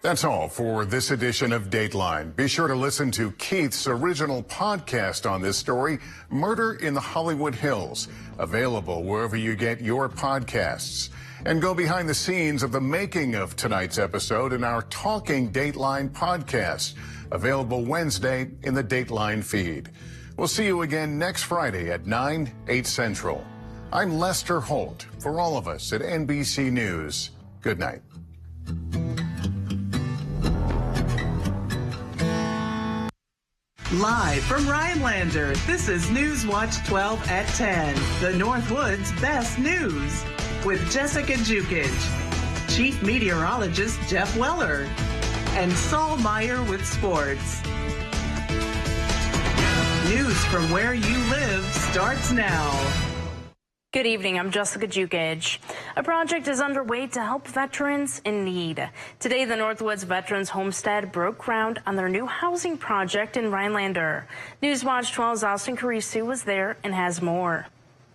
That's all for this edition of Dateline. Be sure to listen to Keith's original podcast on this story, Murder in the Hollywood Hills, available wherever you get your podcasts. And go behind the scenes of the making of tonight's episode in our Talking Dateline podcast, available Wednesday in the Dateline feed. We'll see you again next Friday at 9, 8 Central. I'm Lester Holt. For all of us at NBC News, good night. Live from Rhinelander, this is News Watch 12 at 10, the Northwoods' best news, with Jessica Jukic, Chief Meteorologist Jeff Weller, and Saul Meyer with sports. News from where you live starts now. Good evening, I'm Jessica Jukic. A project is underway to help veterans in need. Today, the Northwoods Veterans Homestead broke ground on their new housing project in Rhinelander. Newswatch 12's Austin Carisu was there and has more.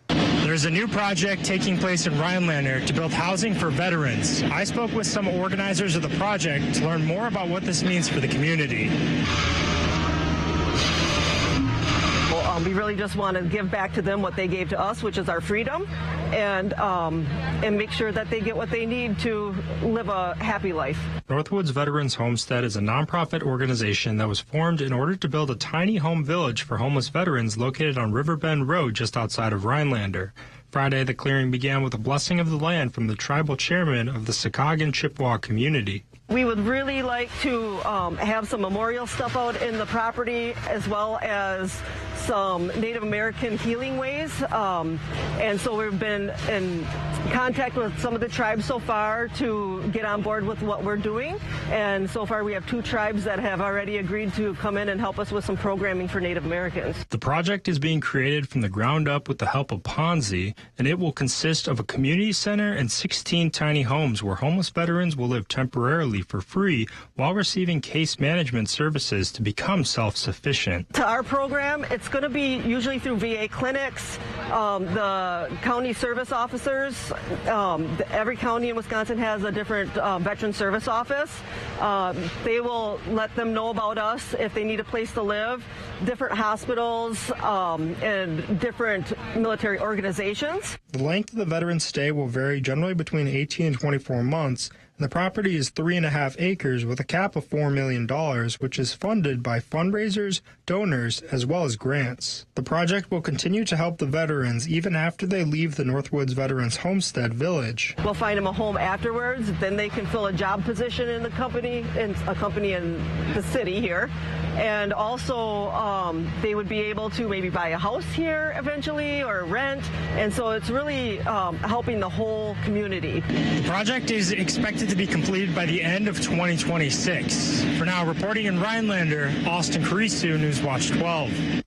There's a new project taking place in Rhinelander to build housing for veterans. I spoke with some organizers of the project to learn more about what this means for the community. We really just want to give back to them what they gave to us, which is our freedom, and make sure that they get what they need to live a happy life. Northwoods Veterans Homestead is a nonprofit organization that was formed in order to build a tiny home village for homeless veterans located on Riverbend Road just outside of Rhinelander. Friday, the clearing began with a blessing of the land from the tribal chairman of the Sakagan Chippewa community. We would really like to have some memorial stuff out in the property, as well as some Native American healing ways. And so we've been in contact with some of the tribes so far to get on board with what we're doing. And so far we have 2 tribes that have already agreed to come in and help us with some programming for Native Americans. The project is being created from the ground up with the help of Ponzi, and it will consist of a community center and 16 tiny homes where homeless veterans will live temporarily for free while receiving case management services to become self-sufficient. To our program, it's going to be usually through VA clinics, the county service officers. Every county in Wisconsin has a different veteran service office. They will let them know about us if they need a place to live, different hospitals, and different military organizations. The length of the veteran's stay will vary, generally between 18 and 24 months. And the property is 3.5 acres with a cap of $4 million, which is funded by fundraisers, donors, as well as grants. The project will continue to help the veterans even after they leave the Northwoods Veterans Homestead Village. We'll find them a home afterwards. Then they can fill a job position in the company, in a company in the city here. And also they would be able to maybe buy a house here eventually or rent. And so it's really helping the whole community. The project is expected to be completed by the end of 2026. For now, reporting in Rhinelander, Austin Carisu, Newswatch 12.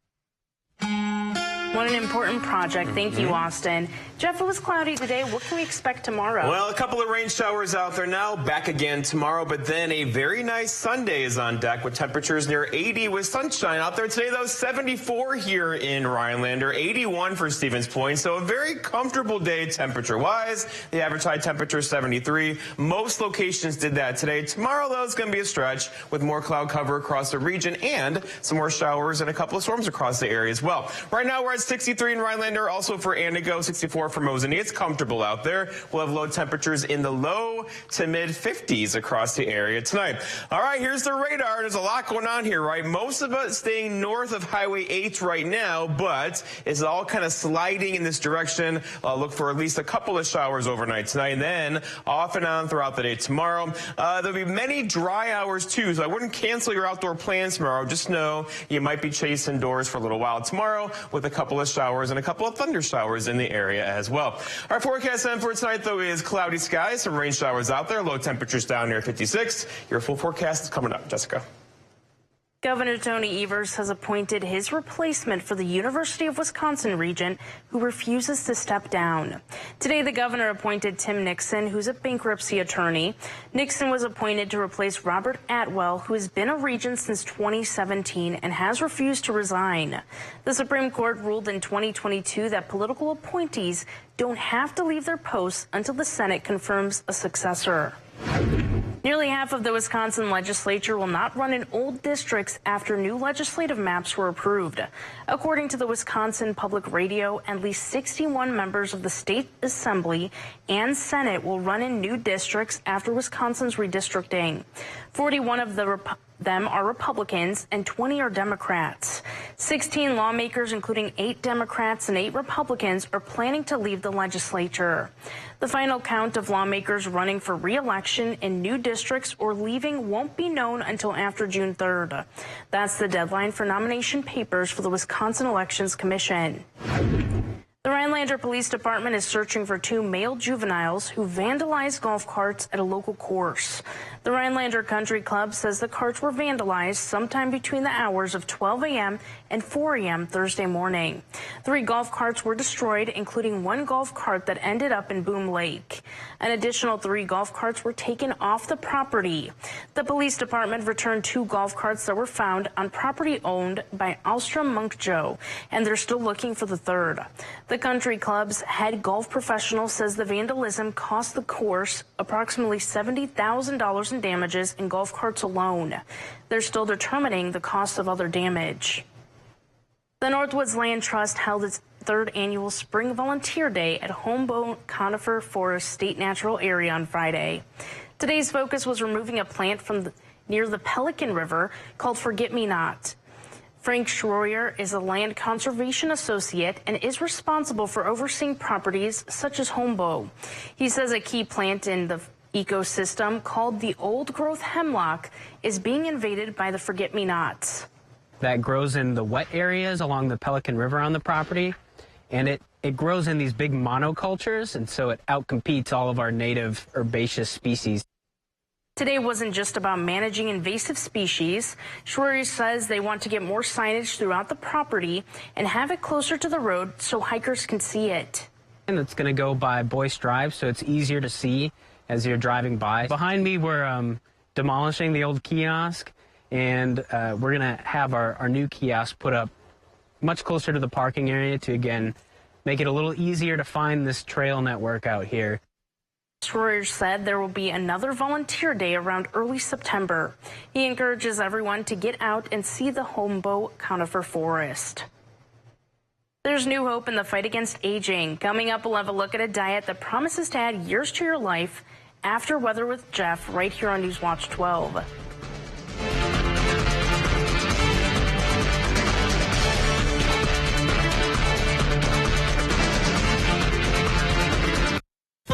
What an important project. Thank you, Austin. Jeff, it was cloudy today. What can we expect tomorrow? Well, a couple of rain showers out there now, back again tomorrow, but then a very nice Sunday is on deck with temperatures near 80 with sunshine out there today, though. 74 here in Rhinelander, 81 for Stevens Point, so a very comfortable day temperature-wise. The average high temperature 73. Most locations did that today. Tomorrow, though, is going to be a stretch with more cloud cover across the region and some more showers and a couple of storms across the area as well. Right now, we're at 63 in Rhinelander, also for Antigo, 64 for Mosinee. It's comfortable out there. We'll have low temperatures in the low to mid 50s across the area tonight. All right, here's the radar. There's a lot going on here, right? Most of us staying north of Highway 8 right now, but it's all kind of sliding in this direction. Look for at least a couple of showers overnight tonight, and then off and on throughout the day tomorrow. There'll be many dry hours too, so I wouldn't cancel your outdoor plans tomorrow. Just know you might be chased indoors for a little while tomorrow with a couple of showers and a couple of thunder showers in the area as well. Our forecast then for tonight, though, is cloudy skies, some rain showers out there, low temperatures down near 56. Your full forecast is coming up. Jessica. Governor Tony Evers has appointed his replacement for the University of Wisconsin regent, who refuses to step down. Today, the governor appointed Tim Nixon, who's a bankruptcy attorney. Nixon was appointed to replace Robert Atwell, who has been a regent since 2017 and has refused to resign. The Supreme Court ruled in 2022 that political appointees don't have to leave their posts until the Senate confirms a successor. Nearly half of the Wisconsin legislature will not run in old districts after new legislative maps were approved. According to the Wisconsin Public Radio, at least 61 members of the state assembly and Senate will run in new districts after Wisconsin's redistricting. 41 of them are Republicans and 20 are Democrats. 16 lawmakers, including 8 Democrats and 8 Republicans, are planning to leave the legislature. The final count of lawmakers running for re-election in new districts or leaving won't be known until after June 3rd. That's the deadline for nomination papers for the Wisconsin Elections Commission. The Rhinelander Police Department is searching for 2 male juveniles who vandalized golf carts at a local course. The Rhinelander Country Club says the carts were vandalized sometime between the hours of 12 a.m. and 4 a.m. Thursday morning. 3 golf carts were destroyed, including 1 golf cart that ended up in Boom Lake. An additional 3 golf carts were taken off the property. The police department returned 2 golf carts that were found on property owned by Alstrom Munkjo, and they're still looking for the 3rd. The Country Club's head golf professional says the vandalism cost the course approximately $70,000 in damages in golf carts alone. They're still determining the cost of other damage. The Northwoods Land Trust held its 3rd annual Spring Volunteer Day at Homebow Conifer Forest State Natural Area on Friday. Today's focus was removing a plant from near the Pelican River called Forget-Me-Not. Frank Schroyer is a land conservation associate and is responsible for overseeing properties such as Homebow. He says a key plant in the ecosystem called the old-growth hemlock is being invaded by the forget-me-nots. That grows in the wet areas along the Pelican River on the property, and it grows in these big monocultures, and so it outcompetes all of our native herbaceous species. Today wasn't just about managing invasive species. Schroyer says they want to get more signage throughout the property and have it closer to the road so hikers can see it. And it's going to go by Boyce Drive, so it's easier to see as you're driving by. Behind me, we're demolishing the old kiosk, and we're going to have our new kiosk put up much closer to the parking area to, again, make it a little easier to find this trail network out here. Schroyer said there will be another volunteer day around early September. He encourages everyone to get out and see the Homebow Conifer Forest. There's new hope in the fight against aging. Coming up, we'll have a look at a diet that promises to add years to your life after Weather with Jeff right here on Newswatch 12.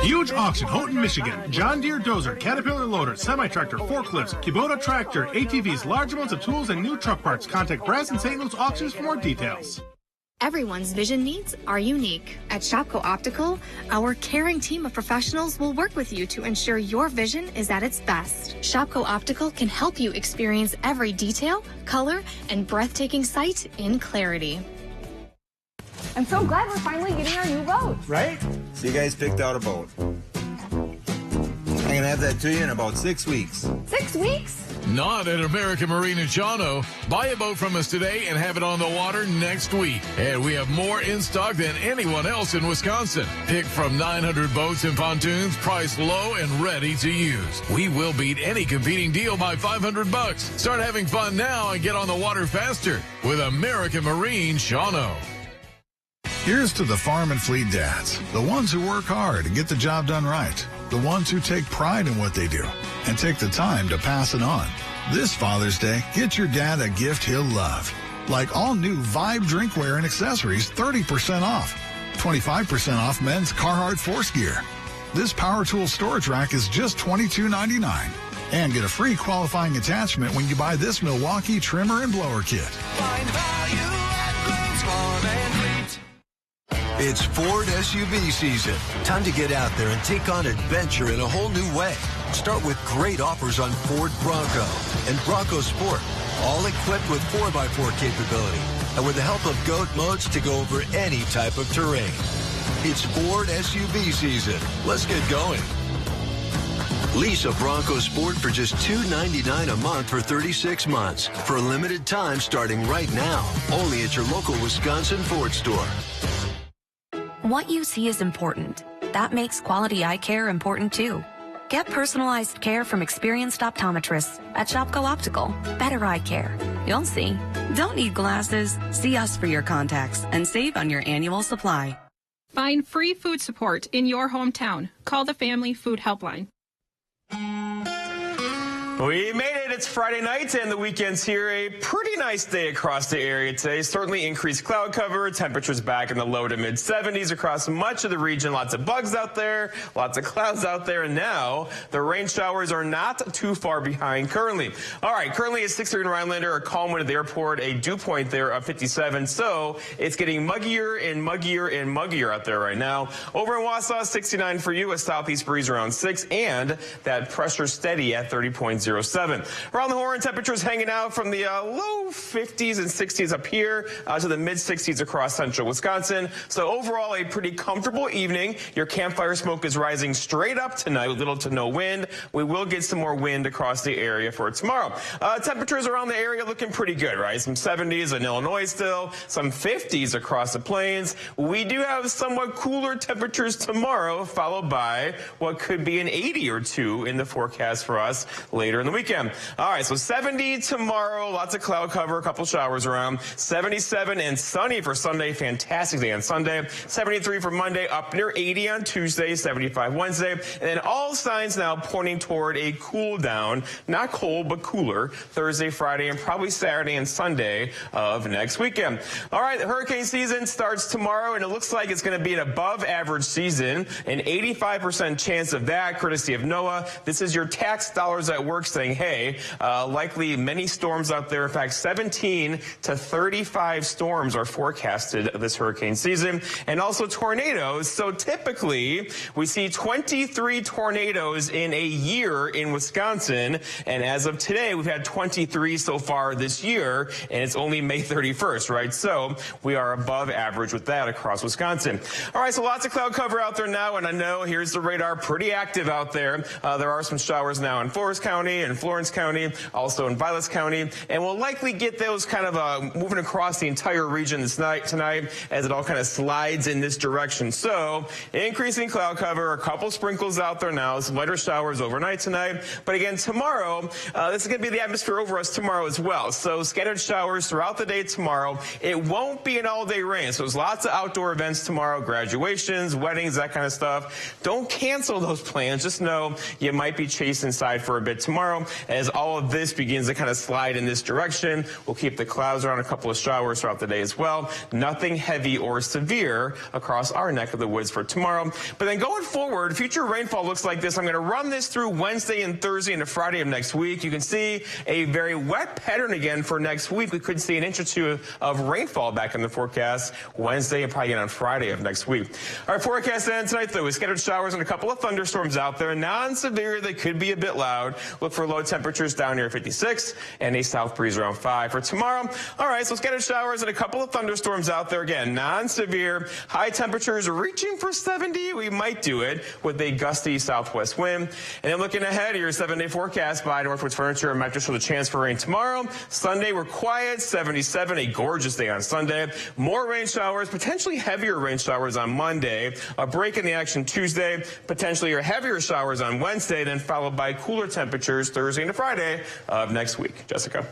Huge auction, Houghton, Michigan. John Deere dozer, Caterpillar loader, semi-tractor, forklifts, Kubota tractor, ATVs, large amounts of tools, and new truck parts. Contact Brass and St. Louis Auctions for more details. Everyone's vision needs are unique. At Shopko Optical, our caring team of professionals will work with you to ensure your vision is at its best. Shopko Optical can help you experience every detail, color, and breathtaking sight in clarity. I'm so glad we're finally getting our new boat. Right? So you guys picked out a boat. I'm going to have that to you in about 6 weeks. 6 weeks? Not at American Marine in Shawano. Buy a boat from us today and have it on the water next week. And we have more in stock than anyone else in Wisconsin. Pick from 900 boats and pontoons, priced low and ready to use. We will beat any competing deal by $500. Start having fun now and get on the water faster with American Marine Shawano. Here's to the farm and fleet dads, the ones who work hard and get the job done right, the ones who take pride in what they do and take the time to pass it on. This Father's Day, get your dad a gift he'll love, like all new Vibe drinkware and accessories, 30% off, 25% off men's Carhartt Force gear. This power tool storage rack is just $22.99. And get a free qualifying attachment when you buy this Milwaukee trimmer and blower kit. Find value at Glenn's Farm and Fleet. It's Ford SUV season. Time to get out there and take on adventure in a whole new way. Start with great offers on Ford Bronco and Bronco Sport, all equipped with 4x4 capability and with the help of GOAT modes to go over any type of terrain. It's Ford SUV season. Let's get going. Lease a Bronco Sport for just $299 a month for 36 months for a limited time starting right now. Only at your local Wisconsin Ford store. What you see is important. That makes quality eye care important too. Get personalized care from experienced optometrists at Shopko Optical. Better eye care. You'll see. Don't need glasses. See us for your contacts and save on your annual supply. Find free food support in your hometown. Call the Family Food Helpline. We made it. It's Friday night and the weekend's here. A pretty nice day across the area today. Certainly increased cloud cover. Temperatures back in the low to mid 70s across much of the region. Lots of bugs out there, lots of clouds out there. And now the rain showers are not too far behind currently. All right, currently it's 60 in Rhinelander, a calm wind at the airport, a dew point there of 57. So it's getting muggier and muggier and muggier out there right now. Over in Wausau, 69 for you, a southeast breeze around 6, and that pressure steady at 30.07. Around the Horn, temperatures hanging out from the low 50s and 60s up here to the mid 60s across central Wisconsin. So overall, a pretty comfortable evening. Your campfire smoke is rising straight up tonight with little to no wind. We will get some more wind across the area for tomorrow. Temperatures around the area looking pretty good, right? Some 70s in Illinois still, some 50s across the plains. We do have somewhat cooler temperatures tomorrow, followed by what could be an 80 or 2 in the forecast for us later in the weekend. All right, so 70 tomorrow, lots of cloud cover, a couple showers around. 77 and sunny for Sunday, fantastic day on Sunday. 73 for Monday, up near 80 on Tuesday, 75 Wednesday. And then all signs now pointing toward a cool down, not cold, but cooler, Thursday, Friday, and probably Saturday and Sunday of next weekend. All right, the hurricane season starts tomorrow, and it looks like it's going to be an above average season, an 85% chance of that, courtesy of NOAA. This is your tax dollars at work saying, hey, likely many storms out there. In fact, 17 to 35 storms are forecasted this hurricane season, and also tornadoes. So typically we see 23 tornadoes in a year in Wisconsin, and as of today we've had 23 so far this year, and it's only May 31st, right? So we are above average with that across Wisconsin. All right, so lots of cloud cover out there now, and I know here's the radar, pretty active out there. There are some showers now in Forest County and Florence County, also in Vilas County, and we'll likely get those kind of moving across the entire region tonight as it all kind of slides in this direction. So increasing cloud cover, a couple sprinkles out there now, some lighter showers overnight tonight. But again, tomorrow, this is going to be the atmosphere over us tomorrow as well. So scattered showers throughout the day tomorrow. It won't be an all-day rain. So there's lots of outdoor events tomorrow, graduations, weddings, that kind of stuff. Don't cancel those plans. Just know you might be chased inside for a bit tomorrow as all of this begins to kind of slide in this direction. We'll keep the clouds around, a couple of showers throughout the day as well. Nothing heavy or severe across our neck of the woods for tomorrow. But then going forward, future rainfall looks like this. I'm going to run this through Wednesday and Thursday into Friday of next week. You can see a very wet pattern again for next week. We could see an inch or two of rainfall back in the forecast Wednesday and probably again on Friday of next week. Our forecast then tonight, though, is scattered showers and a couple of thunderstorms out there. Non-severe, they could be a bit loud. Look for low temperatures down near 56 and a south breeze around 5 for tomorrow. All right, so scattered showers and a couple of thunderstorms out there again. Non-severe, high temperatures reaching for 70. We might do it with a gusty southwest wind. And then looking ahead, your 7-day forecast by Northwoods Furniture and Mattress for the chance for rain tomorrow. Sunday, we're quiet, 77, a gorgeous day on Sunday. More rain showers, potentially heavier rain showers on Monday. A break in the action Tuesday, potentially your heavier showers on Wednesday, then followed by cooler temperatures Thursday into Friday of next week. Jessica.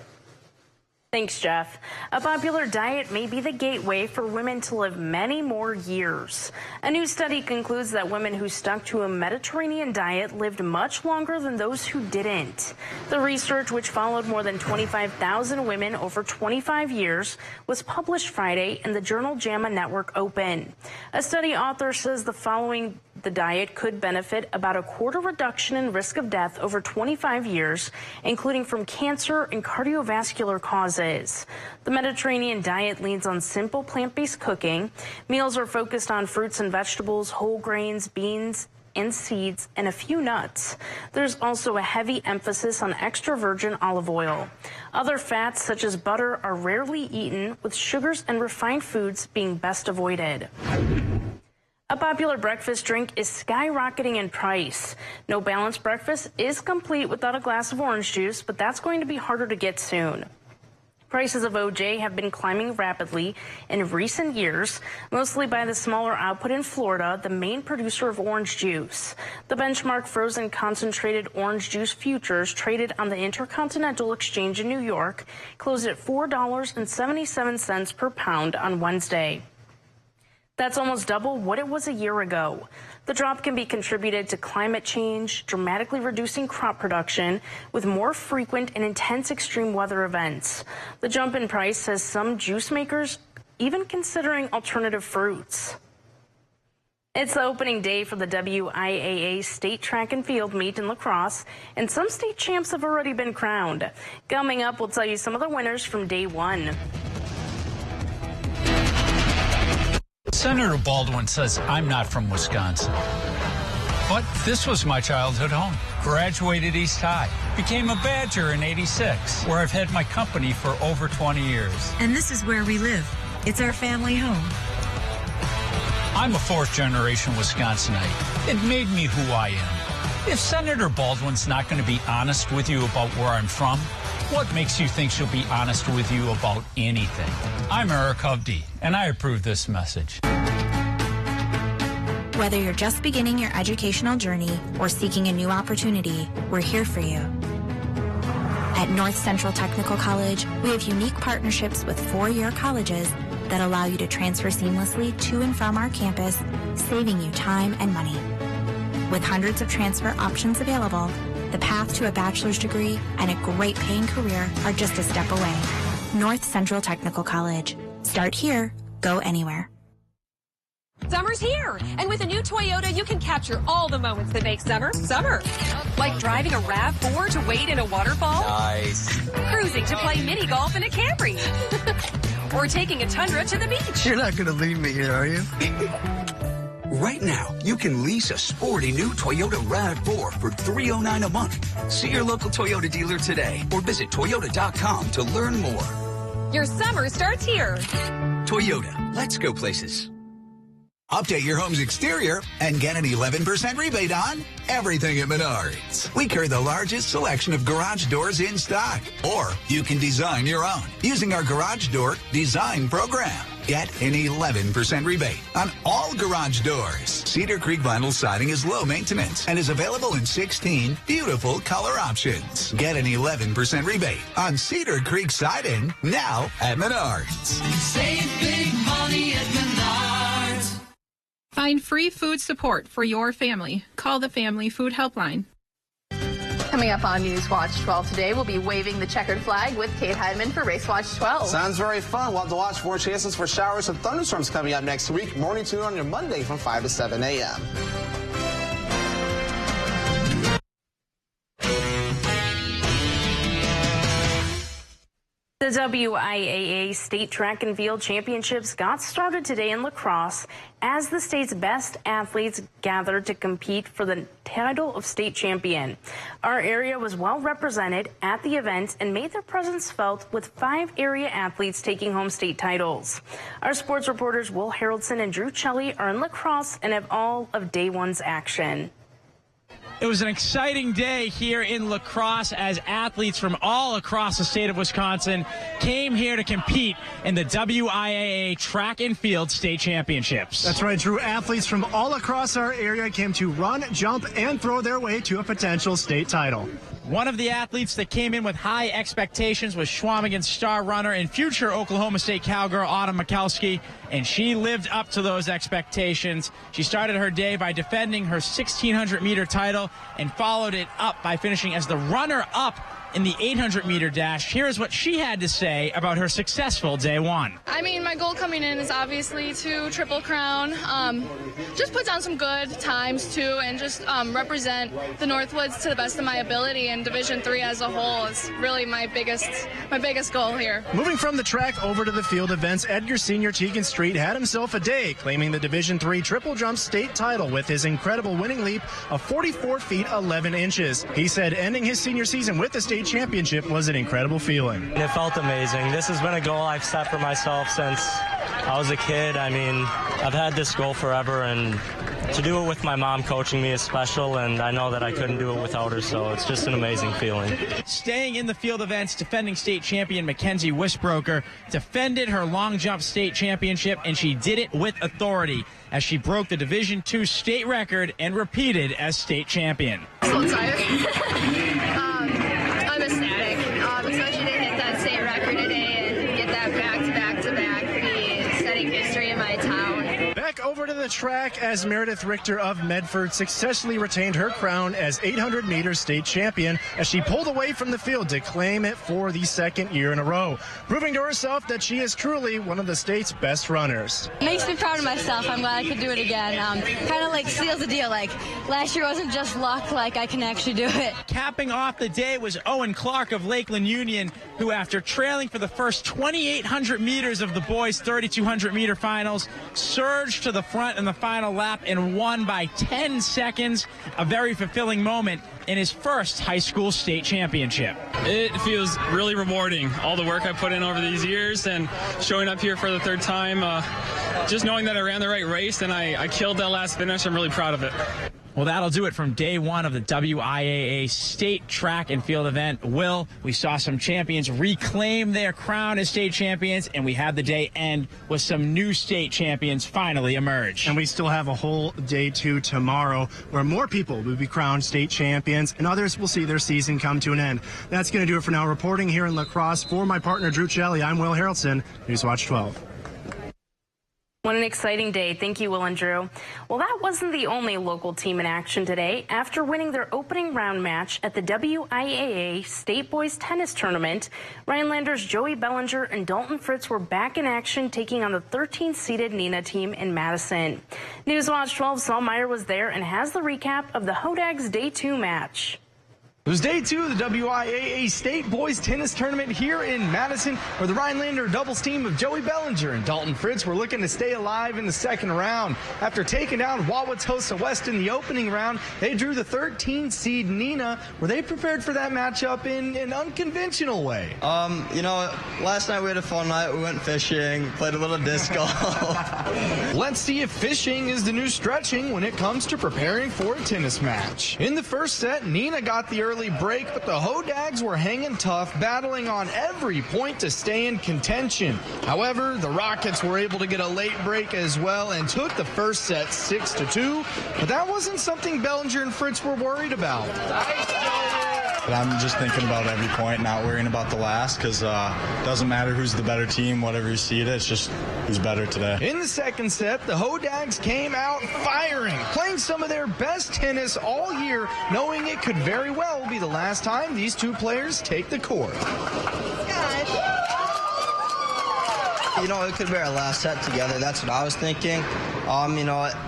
Thanks, Jeff. A popular diet may be the gateway for women to live many more years. A new study concludes that women who stuck to a Mediterranean diet lived much longer than those who didn't. The research, which followed more than 25,000 women over 25 years, was published Friday in the journal JAMA Network Open. A study author says following the diet could benefit about a quarter reduction in risk of death over 25 years, including from cancer and cardiovascular causes. The Mediterranean diet leans on simple plant-based cooking. Meals are focused on fruits and vegetables, whole grains, beans, and seeds, and a few nuts. There's also a heavy emphasis on extra virgin olive oil. Other fats, such as butter, are rarely eaten, with sugars and refined foods being best avoided. A popular breakfast drink is skyrocketing in price. No balanced breakfast is complete without a glass of orange juice, but that's going to be harder to get soon. Prices of OJ have been climbing rapidly in recent years, mostly by the smaller output in Florida, the main producer of orange juice. The benchmark frozen concentrated orange juice futures traded on the Intercontinental Exchange in New York closed at $4.77 per pound on Wednesday. That's almost double what it was a year ago. The drop can be contributed to climate change, dramatically reducing crop production with more frequent and intense extreme weather events. The jump in price says some juice makers even considering alternative fruits. It's the opening day for the WIAA State Track and Field Meet in La Crosse, and some state champs have already been crowned. Coming up, we'll tell you some of the winners from day one. Senator Baldwin says I'm not from Wisconsin. But this was my childhood home. Graduated East High. Became a Badger in '86, where I've had my company for over 20 years. And this is where we live. It's our family home. I'm a fourth-generation Wisconsinite. It made me who I am. If Senator Baldwin's not going to be honest with you about where I'm from, what makes you think she'll be honest with you about anything? I'm Eric Hovde, and I approve this message. Whether you're just beginning your educational journey or seeking a new opportunity, we're here for you. At North Central Technical College, we have unique partnerships with four-year colleges that allow you to transfer seamlessly to and from our campus, saving you time and money. With hundreds of transfer options available, the path to a bachelor's degree and a great paying career are just a step away. North Central Technical College. Start here, go anywhere. Summer's here, and with a new Toyota, you can capture all the moments that make summer, summer. Like driving a RAV4 to wade in a waterfall. Nice. Cruising to play mini golf in a Camry. Or taking a Tundra to the beach. You're not going to leave me here, are you? Right now, you can lease a sporty new Toyota RAV4 for $309 a month. See your local Toyota dealer today or visit Toyota.com to learn more. Your summer starts here. Toyota, let's go places. Update your home's exterior and get an 11% rebate on everything at Menards. We carry the largest selection of garage doors in stock. Or you can design your own using our Garage Door Design Program. Get an 11% rebate on all garage doors. Cedar Creek vinyl siding is low maintenance and is available in 16 beautiful color options. Get an 11% rebate on Cedar Creek siding now at Menards. Save big money at Menards. Find free food support for your family. Call the Family Food Helpline. Coming up on News Watch 12 today, we'll be waving the checkered flag with Kate Heidemann for Race Watch 12. Sounds very fun. We'll have to watch more chances for showers and thunderstorms coming up next week. Morning tune on your Monday from 5 to 7 a.m. The WIAA State Track and Field Championships got started today in La Crosse as the state's best athletes gathered to compete for the title of state champion. Our area was well represented at the event and made their presence felt with 5 area athletes taking home state titles. Our sports reporters Will Haraldson and Drew Chelly are in La Crosse and have all of day one's action. It was an exciting day here in La Crosse as athletes from all across the state of Wisconsin came here to compete in the WIAA Track and Field State Championships. That's right, Drew. Athletes from all across our area came to run, jump, and throw their way to a potential state title. One of the athletes that came in with high expectations was Schwamigan's star runner and future Oklahoma State Cowgirl Autumn Mikulski, and she lived up to those expectations. She started her day by defending her 1,600-meter title and followed it up by finishing as the runner-up in the 800-meter dash. Here's what she had to say about her successful day one. I mean, my goal coming in is obviously to triple crown, just put down some good times too, and just represent the Northwoods to the best of my ability, and Division III as a whole is really my biggest goal here. Moving from the track over to the field events, Edgar Senior Tegan Street had himself a day, claiming the Division III triple jump state title with his incredible winning leap of 44 feet 11 inches. He said ending his senior season with the state championship was an incredible feeling. It felt amazing. This has been a goal I've set for myself since I was a kid. I mean, I've had this goal forever, and to do it with my mom coaching me is special, and I know that I couldn't do it without her, so it's just an amazing feeling. Staying in the field events, defending state champion Mackenzie Wisbroker defended her long jump state championship, and she did it with authority as she broke the Division II state record and repeated as state champion. So tired. I'm ecstatic, especially to hit that state record today and get that back-to-back-to-back, be setting history in my town. Back over to the track as Meredith Richter of Medford successfully retained her crown as 800-meter state champion as she pulled away from the field to claim it for the second year in a row, proving to herself that she is truly one of the state's best runners. Makes me proud of myself. I'm glad I could do it again. Kind of like seals the deal. Like last year wasn't just luck, like I can actually do it. Capping off the day was Owen Clark of Lakeland Union, who after trailing for the first 2,800 meters of the boys' 3,200-meter finals, surged to the front in the final lap and won by 10 seconds. A very fulfilling moment in his first high school state championship. It feels really rewarding, all the work I put in over these years and showing up here for the third time. Just knowing that I ran the right race and I killed that last finish, I'm really proud of it. Well, that'll do it from day one of the WIAA state track and field event. Will, we saw some champions reclaim their crown as state champions, and we had the day end with some new state champions finally emerge. And we still have a whole day two tomorrow where more people will be crowned state champions and others will see their season come to an end. That's going to do it for now. Reporting here in La Crosse for my partner Drew Chelly, I'm Will Harrelson, Newswatch 12. What an exciting day. Thank you, Will and Drew. Well, that wasn't the only local team in action today. After winning their opening round match at the WIAA State Boys Tennis Tournament, Rhinelanders Joey Bellinger and Dalton Fritz were back in action, taking on the 13th-seeded Neenah team in Madison. Newswatch 12's Saul Meyer was there and has the recap of the Hodags Day 2 match. It was day two of the WIAA State Boys Tennis Tournament here in Madison, where the Rhinelander doubles team of Joey Bellinger and Dalton Fritz were looking to stay alive in the second round. After taking down Wauwatosa West in the opening round, they drew the 13th-seed Neenah, where they prepared for that matchup in an unconventional way. Last night we had a fun night. We went fishing, played a little disc golf. Let's see if fishing is the new stretching when it comes to preparing for a tennis match. In the first set, Neenah got the early break, but the Hodags were hanging tough, battling on every point to stay in contention. However, the Rockets were able to get a late break as well and took the first set 6-2, but that wasn't something Bellinger and Fritz were worried about. But I'm just thinking about every point, not worrying about the last, because it doesn't matter who's the better team, whatever you see it, it's just who's better today. In the second set, the Hodags came out firing, playing some of their best tennis all year, knowing it could very well be the last time these two players take the court. It could be our last set together. That's what I was thinking.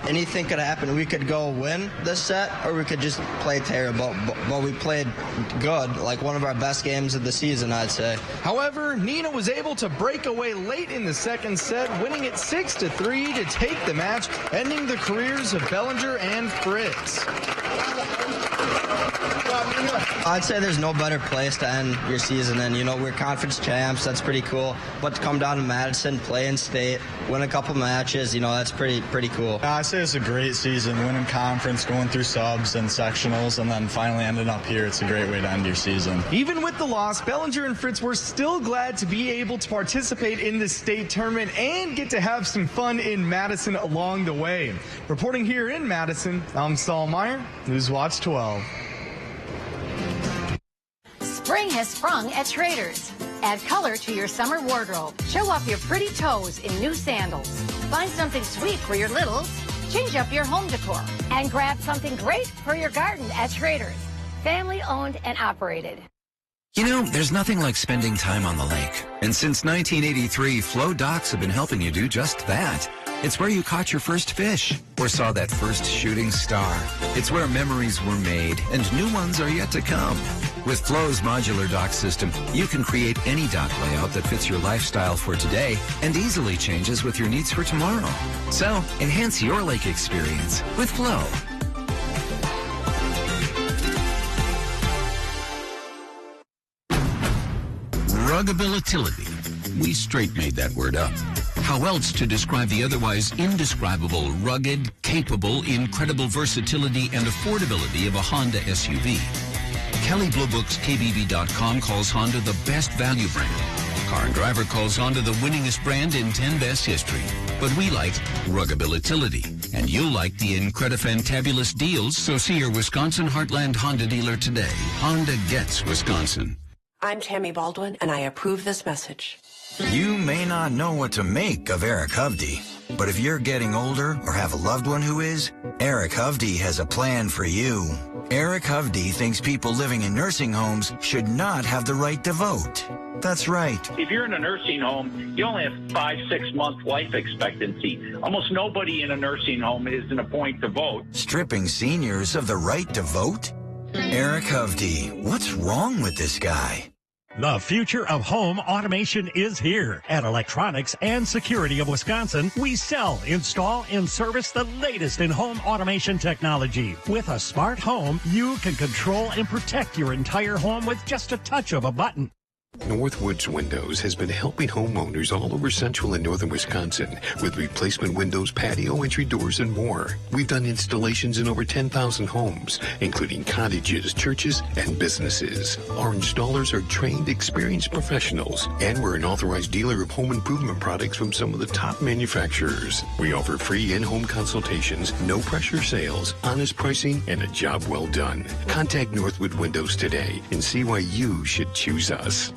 Anything could happen. We could go win this set, or we could just play terrible. But we played good, like one of our best games of the season, I'd say. However, Neenah was able to break away late in the second set, winning it 6-3 to take the match, ending the careers of Bellinger and Fritz. I'd say there's no better place to end your season than, we're conference champs. That's pretty cool. But to come down to Madison, play in state, win a couple matches, that's pretty cool. I'd say it's a great season, winning conference, going through subs and sectionals, and then finally ending up here. It's a great way to end your season. Even with the loss, Bellinger and Fritz were still glad to be able to participate in the state tournament and get to have some fun in Madison along the way. Reporting here in Madison, I'm Saul Meyer, Newswatch 12. Spring has sprung at Trader's. Add color to your summer wardrobe. Show off your pretty toes in new sandals. Find something sweet for your littles. Change up your home decor. And grab something great for your garden at Trader's. Family owned and operated. There's nothing like spending time on the lake. And since 1983, Flow Docks have been helping you do just that. It's where you caught your first fish or saw that first shooting star. It's where memories were made and new ones are yet to come. With Flow's modular dock system, you can create any dock layout that fits your lifestyle for today and easily changes with your needs for tomorrow. So, enhance your lake experience with Flow. Ruggability we straight made that word up. How else to describe the otherwise indescribable, rugged, capable, incredible versatility and affordability of a Honda SUV? Kelley Blue Book's KBB.com calls Honda the best value brand. Car and Driver calls Honda the winningest brand in 10 Best history. But we like ruggability, and you like the incredifantabulous deals, so see your Wisconsin Heartland Honda dealer today. Honda gets Wisconsin. I'm Tammy Baldwin, and I approve this message. You may not know what to make of Eric Hovde, but if you're getting older or have a loved one who is, Eric Hovde has a plan for you. Eric Hovde thinks people living in nursing homes should not have the right to vote. That's right. If you're in a nursing home, you only have 5-6 month life expectancy. Almost nobody in a nursing home is in a point to vote. Stripping seniors of the right to vote? Eric Hovde, what's wrong with this guy? The future of home automation is here. At Electronics and Security of Wisconsin, we sell, install, and service the latest in home automation technology. With a smart home, you can control and protect your entire home with just a touch of a button. Northwoods Windows has been helping homeowners all over central and northern Wisconsin with replacement windows, patio entry doors, and more. We've done installations in over 10,000 homes, including cottages, churches, and businesses. Our installers are trained, experienced professionals, and we're an authorized dealer of home improvement products from some of the top manufacturers. We offer free in-home consultations, no-pressure sales, honest pricing, and a job well done. Contact Northwood Windows today and see why you should choose us.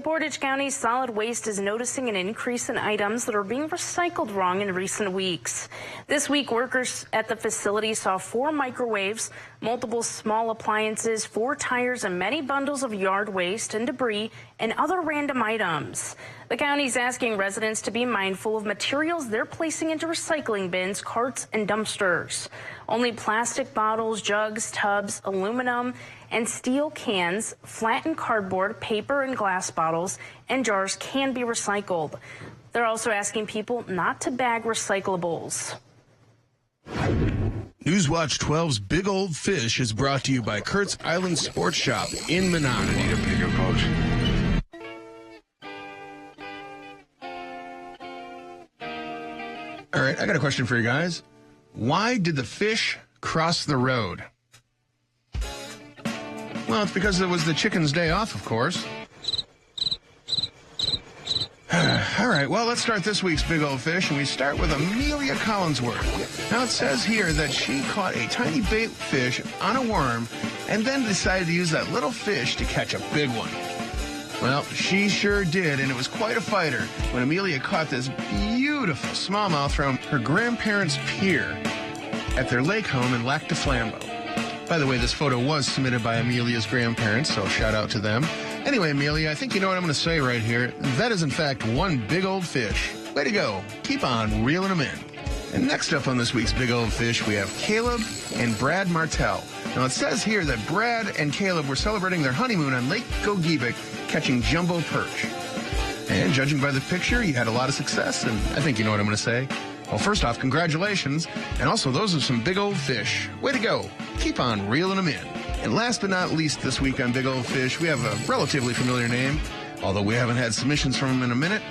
Portage County Solid Waste is noticing an increase in items that are being recycled wrong in recent weeks. This week, workers at the facility saw 4 microwaves, multiple small appliances, 4 tires, and many bundles of yard waste and debris and other random items. The county's asking residents to be mindful of materials they're placing into recycling bins, carts, and dumpsters. Only plastic bottles, jugs, tubs, aluminum, and steel cans, flattened cardboard, paper and glass bottles, and jars can be recycled. They're also asking people not to bag recyclables. Newswatch 12's Big Old Fish is brought to you by Kurt's Island Sports Shop in Monona. Need a bigger coach. All right, I got a question for you guys. Why did the fish cross the road? Well, it's because it was the chicken's day off, of course. All right, well, let's start this week's Big Old Fish, and we start with Amelia Collinsworth. Now, it says here that she caught a tiny bait fish on a worm and then decided to use that little fish to catch a big one. Well, she sure did, and it was quite a fighter when Amelia caught this beautiful smallmouth from her grandparents' pier at their lake home in Lac du Flambeau. By the way, this photo was submitted by Amelia's grandparents, so shout out to them. Anyway, Amelia, I think you know what I'm going to say right here. That is, in fact, one big old fish. Way to go. Keep on reeling them in. And next up on this week's Big Old Fish, we have Caleb and Brad Martell. Now, it says here that Brad and Caleb were celebrating their honeymoon on Lake Gogebic, catching jumbo perch. And judging by the picture, you had a lot of success, and I think you know what I'm going to say. Well, first off, congratulations. And also, those are some big old fish. Way to go. Keep on reeling them in. And last but not least this week on Big Old Fish, we have a relatively familiar name, although we haven't had submissions from him in a minute.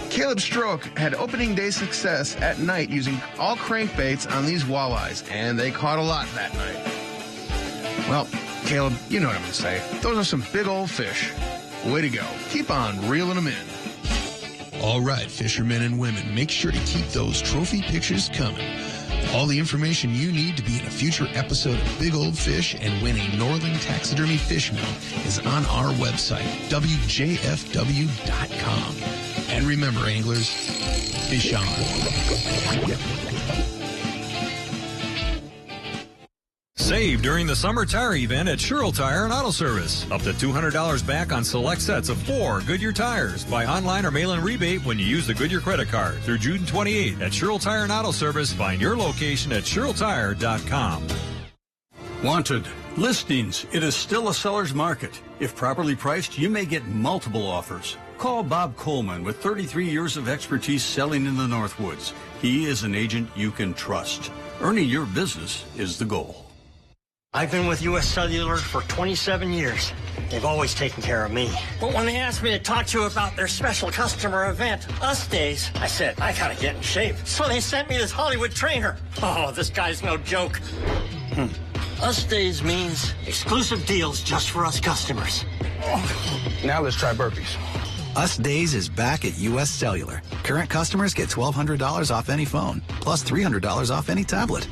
Caleb Stroke had opening day success at night using all crankbaits on these walleyes, and they caught a lot that night. Well, Caleb, you know what I'm going to say. Those are some big old fish. Way to go. Keep on reeling them in. All right, fishermen and women, make sure to keep those trophy pictures coming. All the information you need to be in a future episode of Big Old Fish and win a Northern Taxidermy fish meal is on our website, WJFW.com. And remember, anglers, fish on. Save during the summer tire event at Sherrill Tire and Auto Service. Up to $200 back on select sets of 4 Goodyear tires. Buy online or mail-in rebate when you use the Goodyear credit card. Through June 28th at Sherrill Tire and Auto Service. Find your location at SherrillTire.com. Wanted. Listings. It is still a seller's market. If properly priced, you may get multiple offers. Call Bob Coleman with 33 years of expertise selling in the Northwoods. He is an agent you can trust. Earning your business is the goal. I've been with U.S. Cellular for 27 years. They've always taken care of me. But when they asked me to talk to you about their special customer event, Us Days, I said, I gotta get in shape. So they sent me this Hollywood trainer. Oh, this guy's no joke. Us Days means exclusive deals just for us customers. Now let's try burpees. Us Days is back at U.S. Cellular. Current customers get $1,200 off any phone, plus $300 off any tablet.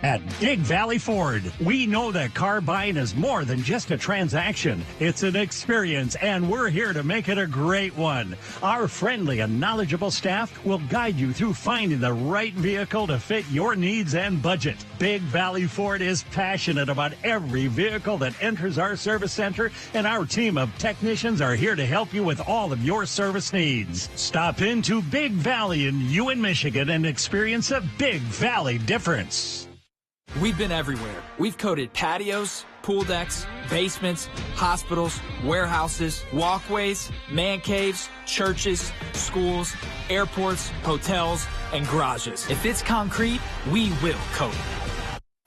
At Big Valley Ford, we know that car buying is more than just a transaction. It's an experience, and we're here to make it a great one. Our friendly and knowledgeable staff will guide you through finding the right vehicle to fit your needs and budget. Big Valley Ford is passionate about every vehicle that enters our service center, and our team of technicians are here to help you with all of your service needs. Stop into Big Valley in Ewan, Michigan, and experience a Big Valley difference. We've been everywhere. We've coated patios, pool decks, basements, hospitals, warehouses, walkways, man caves, churches, schools, airports, hotels, and garages. If it's concrete, we will coat it.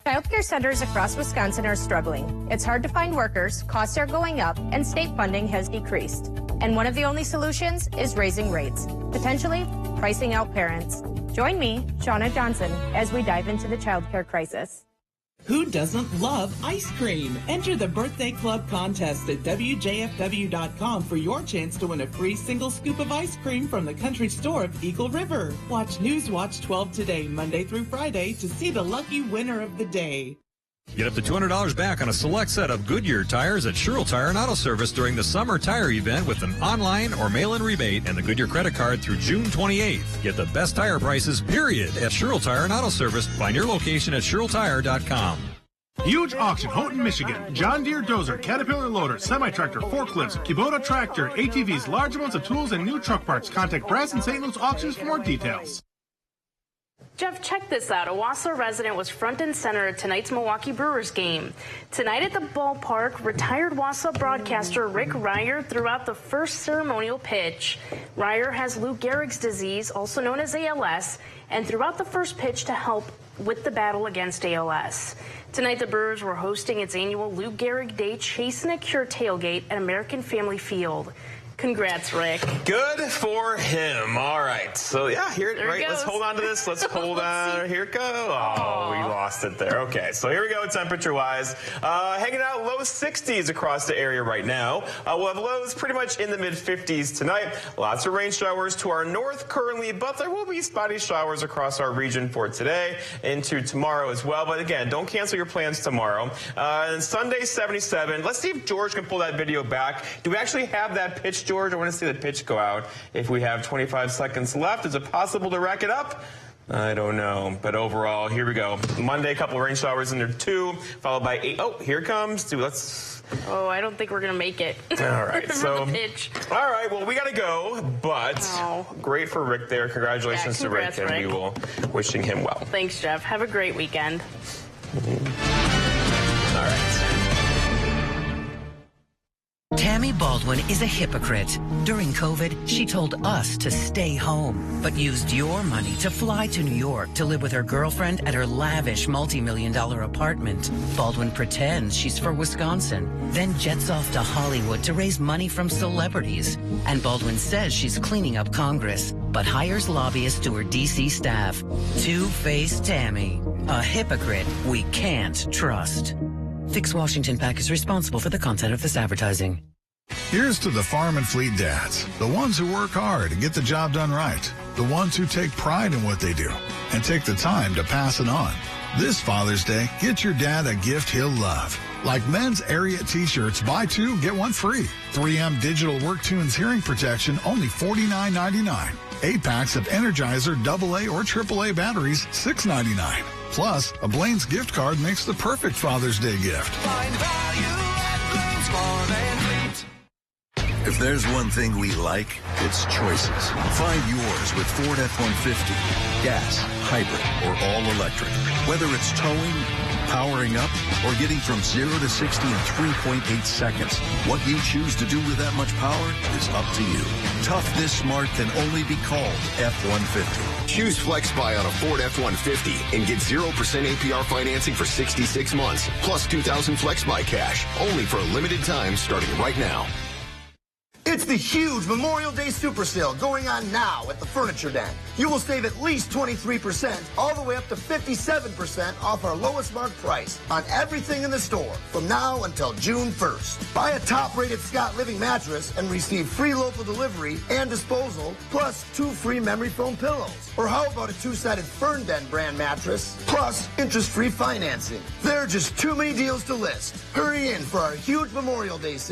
Childcare centers across Wisconsin are struggling. It's hard to find workers, costs are going up, and state funding has decreased. And one of the only solutions is raising rates, potentially pricing out parents. Join me, Shauna Johnson, as we dive into the childcare crisis. Who doesn't love ice cream? Enter the Birthday Club contest at WJFW.com for your chance to win a free single scoop of ice cream from the country store of Eagle River. Watch Newswatch 12 today, Monday through Friday, to see the lucky winner of the day. Get up to $200 back on a select set of Goodyear tires at Sherrill Tire and Auto Service during the summer tire event with an online or mail-in rebate and the Goodyear credit card through June 28th. Get the best tire prices, period, at Sherrill Tire and Auto Service. Find your location at SherrillTire.com. Huge auction, Houghton, Michigan. John Deere dozer, Caterpillar loader, semi-tractor, forklifts, Kubota tractor, ATVs, large amounts of tools, and new truck parts. Contact Brass and St. Louis Auctions for more details. Jeff, check this out. A Wausau resident was front and center at tonight's Milwaukee Brewers game. Tonight at the ballpark, retired Wausau broadcaster Rick Ryer threw out the first ceremonial pitch. Ryer has Lou Gehrig's disease, also known as ALS, and threw out the first pitch to help with the battle against ALS. Tonight, the Brewers were hosting its annual Lou Gehrig Day Chasing a Cure tailgate at American Family Field. Congrats, Rick. Good for him. All right. So, yeah, here, there right, let's hold on to this. Let's hold on. Here it goes. Oh, we lost it there. Okay, so here we go temperature-wise. Hanging out low 60s across the area right now. We'll have lows pretty much in the mid-50s tonight. Lots of rain showers to our north currently, but there will be spotty showers across our region for today into tomorrow as well. But, again, don't cancel your plans tomorrow. And Sunday, 77. Let's see if George can pull that video back. Do we actually have that pitch, George? I want to see the pitch go out. If we have 25 seconds left, is it possible to rack it up? I don't know. But overall, here we go. Monday, a couple of rain showers in there, 2, followed by 8. Oh, here it comes. Let's... Oh, I don't think we're going to make it. All right. So, pitch. All right. Well, we got to go, but great for Rick there. Congratulations to Rick, and we will wishing him well. Thanks, Jeff. Have a great weekend. All right. Tammy Baldwin is a hypocrite. During COVID, she told us to stay home, but used your money to fly to New York to live with her girlfriend at her lavish multi-million-dollar apartment. Baldwin pretends she's for Wisconsin, then jets off to Hollywood to raise money from celebrities. And Baldwin says she's cleaning up Congress, but hires lobbyists to her D.C. staff. Two-faced Tammy, a hypocrite we can't trust. Fix Washington PAC is responsible for the content of this advertising. Here's to the farm and fleet dads, the ones who work hard and get the job done right, the ones who take pride in what they do and take the time to pass it on. This Father's Day, get your dad a gift he'll love. Like men's Ariat t-shirts, buy 2, get 1 free. 3M Digital Work Tunes hearing protection, only $49.99. 8 packs of Energizer AA or AAA batteries, $6.99. Plus, a Blaine's gift card makes the perfect Father's Day gift. Find value at Blaine's Farm and Fleet. If there's one thing we like, it's choices. Find yours with Ford F-150. Gas, hybrid, or all electric. Whether it's towing, powering up, or getting from 0 to 60 in 3.8 seconds. What you choose to do with that much power is up to you. Tough this smart can only be called F-150. Choose FlexBuy on a Ford F-150 and get 0% APR financing for 66 months, plus $2,000 FlexBuy cash, only for a limited time starting right now. It's the huge Memorial Day Super Sale going on now at the Furniture Den. You will save at least 23%, all the way up to 57% off our lowest marked price on everything in the store from now until June 1st. Buy a top-rated Scott Living mattress and receive free local delivery and disposal, plus 2 free memory foam pillows. Or how about a 2-sided Fern Den brand mattress, plus interest-free financing? There are just too many deals to list. Hurry in for our huge Memorial Day sale.